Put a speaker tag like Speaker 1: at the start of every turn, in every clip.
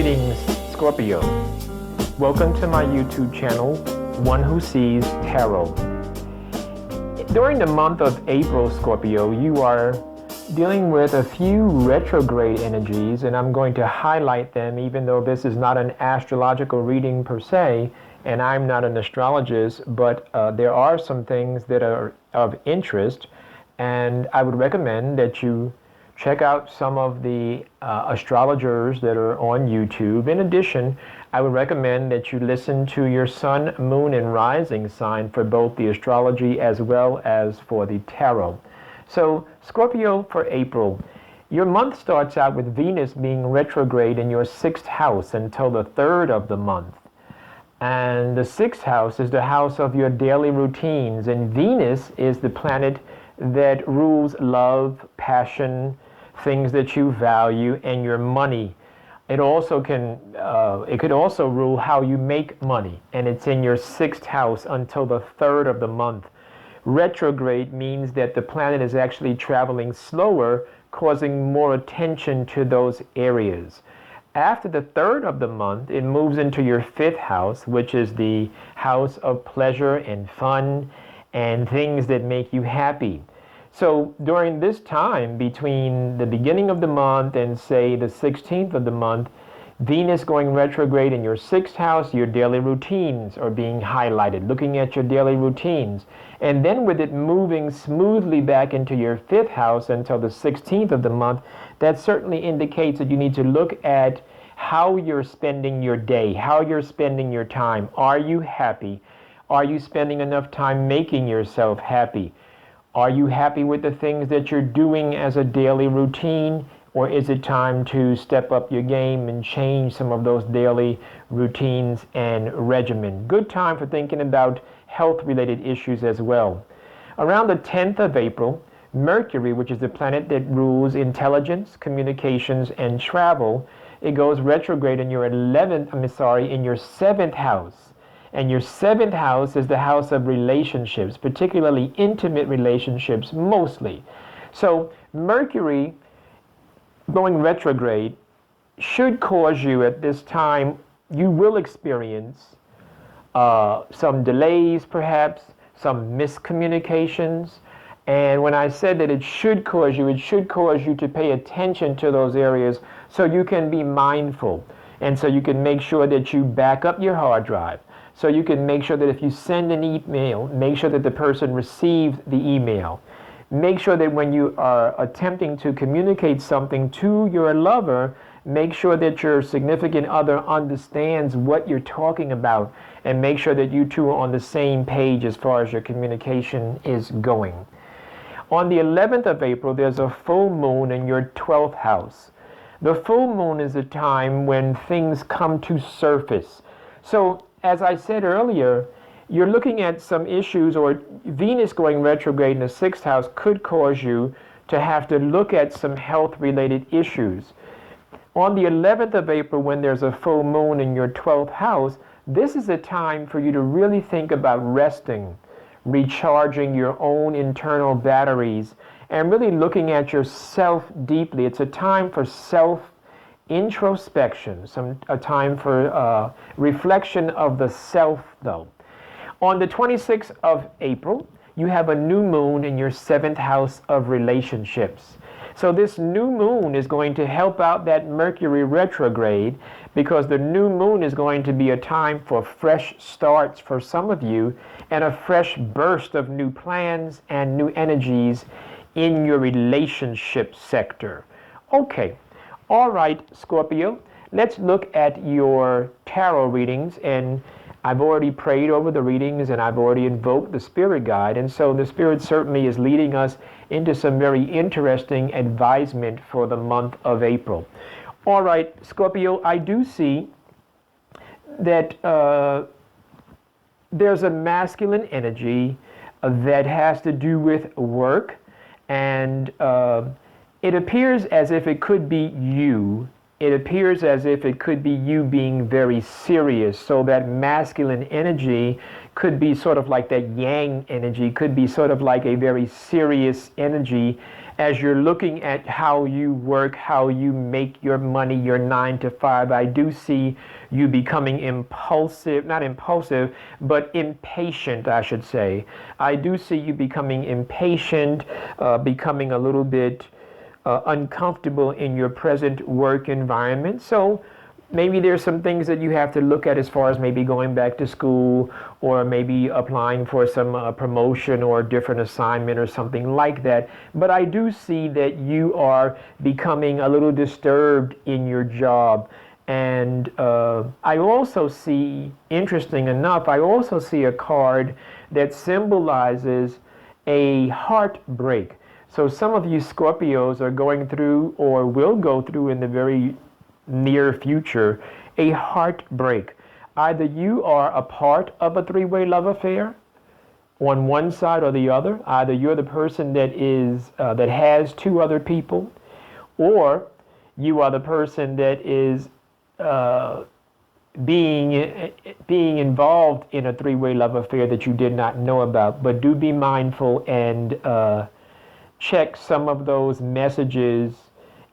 Speaker 1: Greetings, Scorpio. Welcome to my YouTube channel, One Who Sees Tarot. During the month of April, Scorpio, you are dealing with a few retrograde energies, and I'm going to highlight them even though this is not an astrological reading per se, and I'm not an astrologist, but there are some things that are of interest, and I would recommend that you check out some of the astrologers that are on YouTube. In addition, I would recommend that you listen to your sun, moon, and rising sign for both the astrology as well as for the tarot. So, Scorpio, for April, your month starts out with Venus being retrograde in your 6th house until the 3rd of the month. And the 6th house is the house of your daily routines, and Venus is the planet that rules love, passion, things that you value, and your money. It could also rule how you make money, and it's in your 6th house until the 3rd of the month. Retrograde means that the planet is actually traveling slower, causing more attention to those areas. After the 3rd of the month, it moves into your 5th house, which is the house of pleasure and fun and things that make you happy. So during this time, between the beginning of the month and say the 16th of the month, Venus going retrograde in your 6th house, your daily routines are being highlighted, looking at your daily routines. And then with it moving smoothly back into your 5th house until the 16th of the month, that certainly indicates that you need to look at how you're spending your day, how you're spending your time. Are you happy? Are you spending enough time making yourself happy? Are you happy with the things that you're doing as a daily routine? Or is it time to step up your game and change some of those daily routines and regimen? Good time for thinking about health-related issues as well. Around the 10th of April, Mercury, which is the planet that rules intelligence, communications, and travel, it goes retrograde in your 7th house. And your 7th house is the house of relationships, particularly intimate relationships, mostly. So Mercury going retrograde should cause you at this time, you will experience some delays perhaps, some miscommunications. And when I said that it should cause you to pay attention to those areas so you can be mindful. And so you can make sure that you back up your hard drive. So you can make sure that if you send an email, make sure that the person receives the email. Make sure that when you are attempting to communicate something to your lover, make sure that your significant other understands what you're talking about, and make sure that you two are on the same page as far as your communication is going. On the 11th of April, there's a full moon in your 12th house. The full moon is a time when things come to surface. So, as I said earlier, you're looking at some issues, or Venus going retrograde in the 6th house could cause you to have to look at some health-related issues. On the 11th of April, when there's a full moon in your 12th house, this is a time for you to really think about resting, recharging your own internal batteries, and really looking at yourself deeply. It's a time for self-introspection, a time for reflection of the self, though. On the 26th of April, you have a new moon in your 7th house of relationships. So this new moon is going to help out that Mercury retrograde, because the new moon is going to be a time for fresh starts for some of you, and a fresh burst of new plans and new energies in your relationship sector. Okay, all right, Scorpio, let's look at your tarot readings, and I've already prayed over the readings, and I've already invoked the spirit guide, and so the spirit certainly is leading us into some very interesting advisement for the month of April. All right, Scorpio, I do see that there's a masculine energy that has to do with work, and it appears as if it could be you. It appears as if it could be you being very serious. So that masculine energy could be sort of like that yang energy, could be sort of like a very serious energy, as you're looking at how you work, how you make your money, your 9 to 5, I do see you becoming impulsive, not impulsive, but impatient, I should say. I do see you becoming impatient, becoming a little bit uncomfortable in your present work environment. So maybe there's some things that you have to look at as far as maybe going back to school, or maybe applying for some promotion or a different assignment or something like that. But I do see that you are becoming a little disturbed in your job. And I also see, interesting enough, I also see a card that symbolizes a heartbreak. So some of you Scorpios are going through, or will go through in the very near future, a heartbreak. Either you are a part of a three-way love affair on one side or the other. Either you're the person that has two other people, or you are the person that is being involved in a three-way love affair that you did not know about. But do be mindful and check some of those messages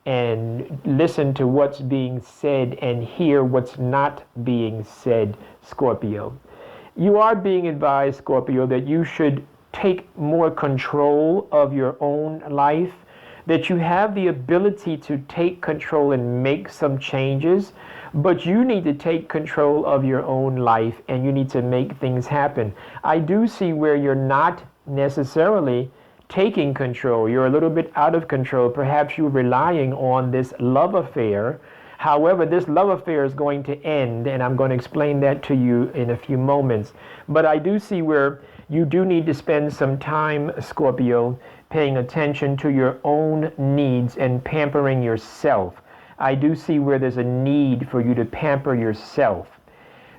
Speaker 1: and listen to what's being said and hear what's not being said, Scorpio. You are being advised, Scorpio, that you should take more control of your own life, that you have the ability to take control and make some changes, but you need to take control of your own life and you need to make things happen. I do see where you're not necessarily taking control. You're a little bit out of control. Perhaps you're relying on this love affair. However, this love affair is going to end, and I'm going to explain that to you in a few moments. But I do see where you do need to spend some time, Scorpio, paying attention to your own needs and pampering yourself. I do see where there's a need for you to pamper yourself.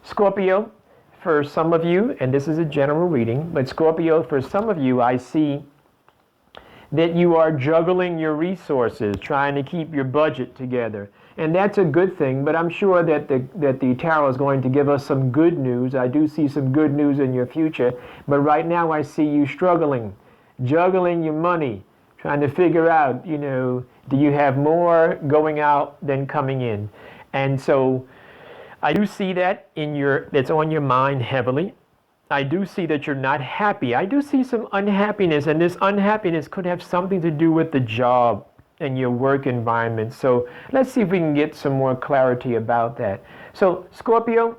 Speaker 1: Scorpio, for some of you, and this is a general reading, but Scorpio, for some of you, I see that you are juggling your resources, trying to keep your budget together. And that's a good thing, but I'm sure that the tarot is going to give us some good news. I do see some good news in your future, but right now I see you struggling, juggling your money, trying to figure out, do you have more going out than coming in? And so I do see that that's on your mind heavily. I do see that you're not happy. I do see some unhappiness, and this unhappiness could have something to do with the job and your work environment. So let's see if we can get some more clarity about that. So Scorpio,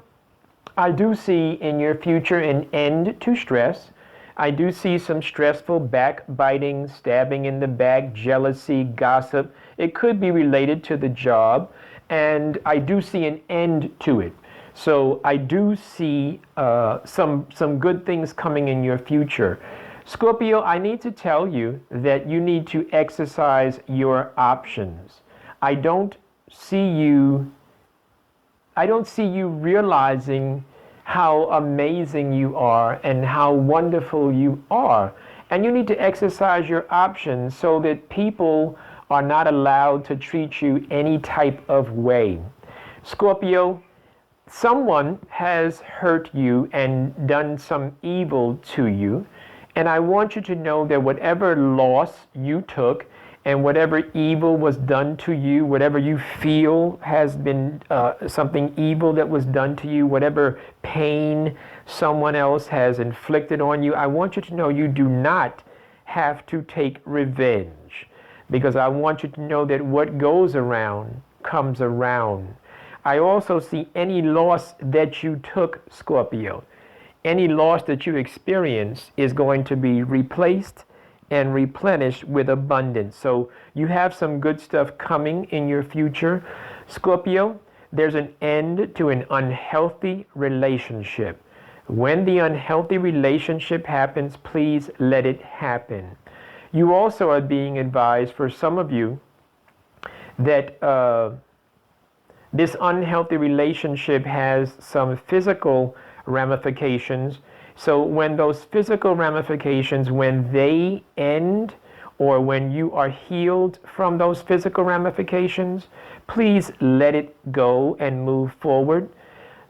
Speaker 1: I do see in your future an end to stress. I do see some stressful backbiting, stabbing in the back, jealousy, gossip. It could be related to the job, and I do see an end to it. So I do see some good things coming in your future. Scorpio, I need to tell you that you need to exercise your options. I don't see you realizing how amazing you are and how wonderful you are. And you need to exercise your options so that people are not allowed to treat you any type of way. Scorpio, someone has hurt you and done some evil to you. And I want you to know that whatever loss you took and whatever evil was done to you, whatever you feel has been something evil that was done to you, whatever pain someone else has inflicted on you, I want you to know you do not have to take revenge. Because I want you to know that what goes around comes around. I also see any loss that you took, Scorpio, any loss that you experience is going to be replaced and replenished with abundance. So you have some good stuff coming in your future. Scorpio, there's an end to an unhealthy relationship. When the unhealthy relationship happens, please let it happen. You also are being advised, for some of you, that this unhealthy relationship has some physical ramifications. So when those physical ramifications, when they end, or when you are healed from those physical ramifications, please let it go and move forward.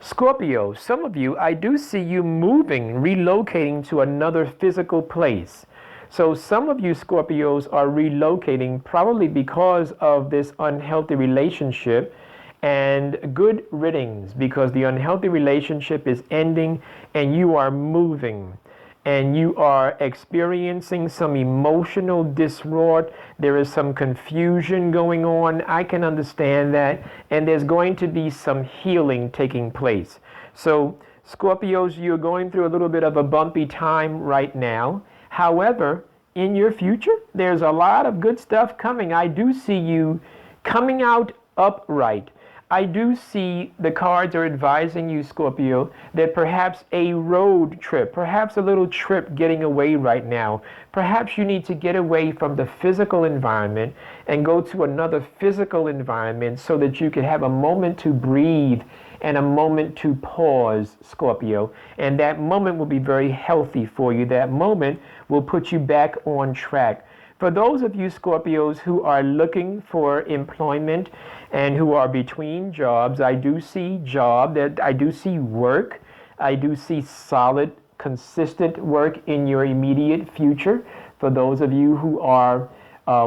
Speaker 1: Scorpio, some of you, I do see you moving, relocating to another physical place. So some of you Scorpios are relocating probably because of this unhealthy relationship, and good riddance, because the unhealthy relationship is ending and you are moving and you are experiencing some emotional distraught. There is some confusion going on. I can understand that. And there's going to be some healing taking place. So Scorpios, you're going through a little bit of a bumpy time right now. However, in your future, there's a lot of good stuff coming. I do see you coming out upright. I do see the cards are advising you, Scorpio, that perhaps a road trip, perhaps a little trip getting away right now. Perhaps you need to get away from the physical environment and go to another physical environment so that you can have a moment to breathe and a moment to pause, Scorpio. And that moment will be very healthy for you. That moment will put you back on track. For those of you Scorpios who are looking for employment and who are between jobs, I do see I do see work. I do see solid, consistent work in your immediate future. For those of you who are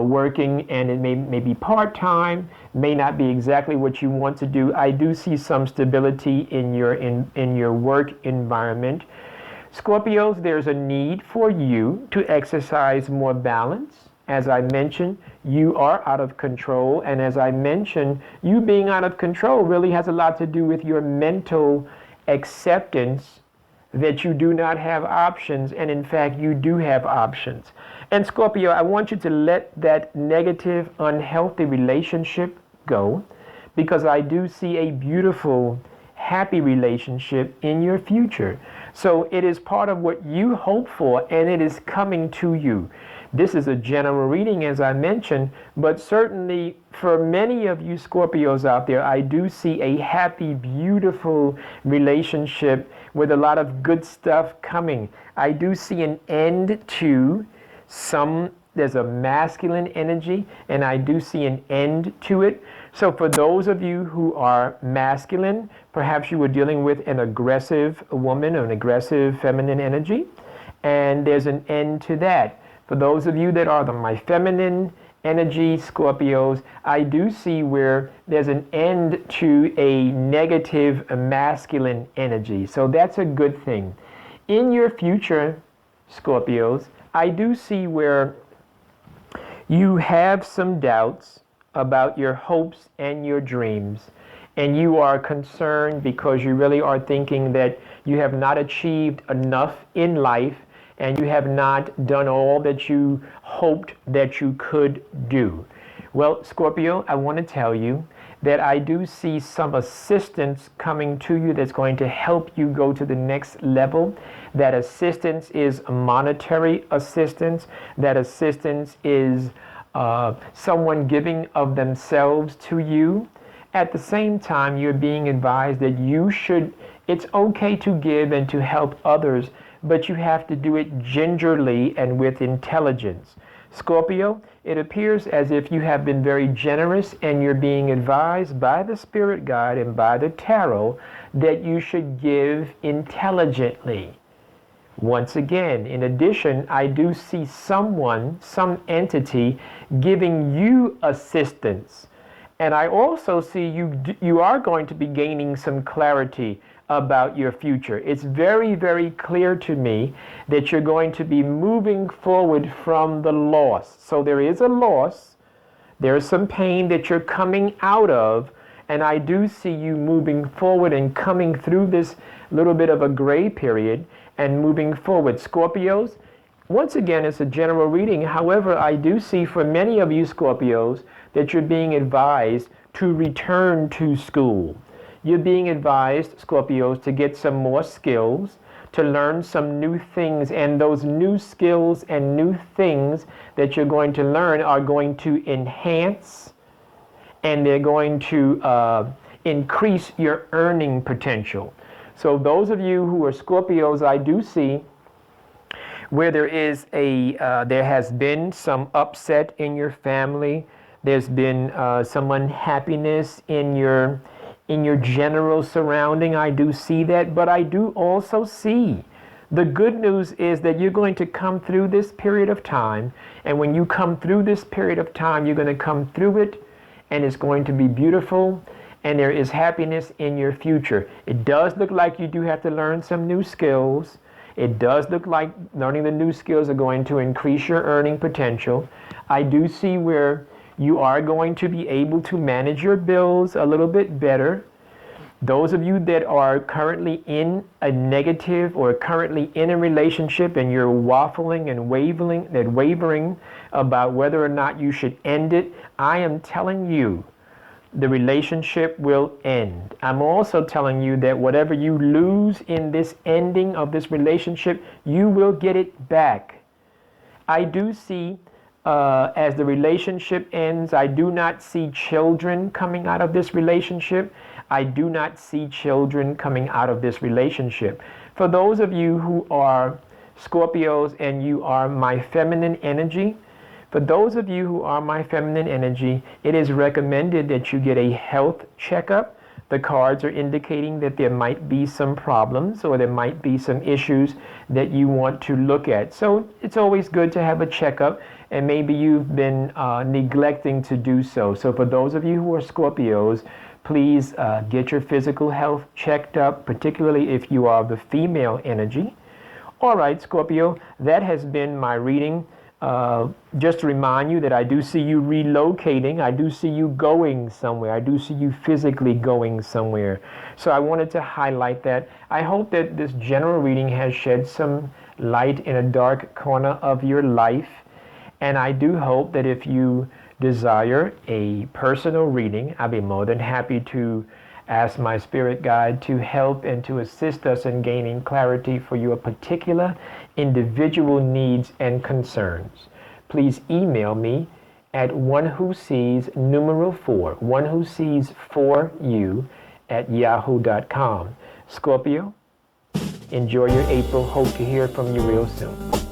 Speaker 1: working and it may be part-time, may not be exactly what you want to do, I do see some stability in your work environment. Scorpios, there's a need for you to exercise more balance. As I mentioned, you are out of control. And as I mentioned, you being out of control really has a lot to do with your mental acceptance that you do not have options. And in fact, you do have options. And Scorpio, I want you to let that negative, unhealthy relationship go, because I do see a beautiful, happy relationship in your future. So it is part of what you hope for, and it is coming to you. This is a general reading, as I mentioned, but certainly for many of you Scorpios out there, I do see a happy, beautiful relationship with a lot of good stuff coming. I do see an end to there's a masculine energy, and I do see an end to it. So for those of you who are masculine, perhaps you were dealing with an aggressive woman or an aggressive feminine energy, and there's an end to that. For those of you that are my feminine energy Scorpios, I do see where there's an end to a negative masculine energy. So that's a good thing. In your future, Scorpios, I do see where you have some doubts about your hopes and your dreams, and you are concerned because you really are thinking that you have not achieved enough in life and you have not done all that you hoped that you could do. Well, Scorpio, I want to tell you that I do see some assistance coming to you that's going to help you go to the next level. That assistance is monetary assistance. That assistance is someone giving of themselves to you. At the same time, you're being advised that it's okay to give and to help others, but you have to do it gingerly and with intelligence. Scorpio, it appears as if you have been very generous, and you're being advised by the spirit guide and by the tarot that you should give intelligently. Once again, in addition, I do see some entity giving you assistance. And I also see you are going to be gaining some clarity about your future. It's very, very clear to me that you're going to be moving forward from the loss. So there is a loss, there's some pain that you're coming out of, and I do see you moving forward and coming through this little bit of a gray period and moving forward. Scorpios, once again, it's a general reading. However, I do see for many of you Scorpios that you're being advised to return to school. You're being advised, Scorpios, to get some more skills, to learn some new things, and those new skills and new things that you're going to learn are going to enhance, and they're going to increase your earning potential. So those of you who are Scorpios, I do see where there has been some upset in your family. There's been some unhappiness in your general surrounding. I do see that, but I do also see The good news is that you're going to come through this period of time. And when you come through this period of time, you're going to come through it, and it's going to be beautiful. And there is happiness in your future. It does look like you do have to learn some new skills. It does look like learning the new skills are going to increase your earning potential. I do see where you are going to be able to manage your bills a little bit better. Those of you that are currently in a negative or currently in a relationship and you're waffling and wavering about whether or not you should end it, I am telling you, the relationship will end. I'm also telling you that whatever you lose in this ending of this relationship, you will get it back. I do see, as the relationship ends, I do not see children coming out of this relationship. I do not see children coming out of this relationship. For those of you who are Scorpios and you are my feminine energy, for those of you who are my feminine energy, it is recommended that you get a health checkup. The cards are indicating that there might be some problems or there might be some issues that you want to look at. So it's always good to have a checkup, and maybe you've been neglecting to do so. So for those of you who are Scorpios, please get your physical health checked up, particularly if you are the female energy. All right, Scorpio, that has been my reading. Just to remind you that I do see you relocating. I do see you going somewhere. I do see you physically going somewhere. So I wanted to highlight that. I hope that this general reading has shed some light in a dark corner of your life. And I do hope that if you desire a personal reading, I'll be more than happy to ask my spirit guide to help and to assist us in gaining clarity for your particular individual needs and concerns. Please email me at onewhosees4 at yahoo.com. Scorpio, enjoy your April. Hope to hear from you real soon.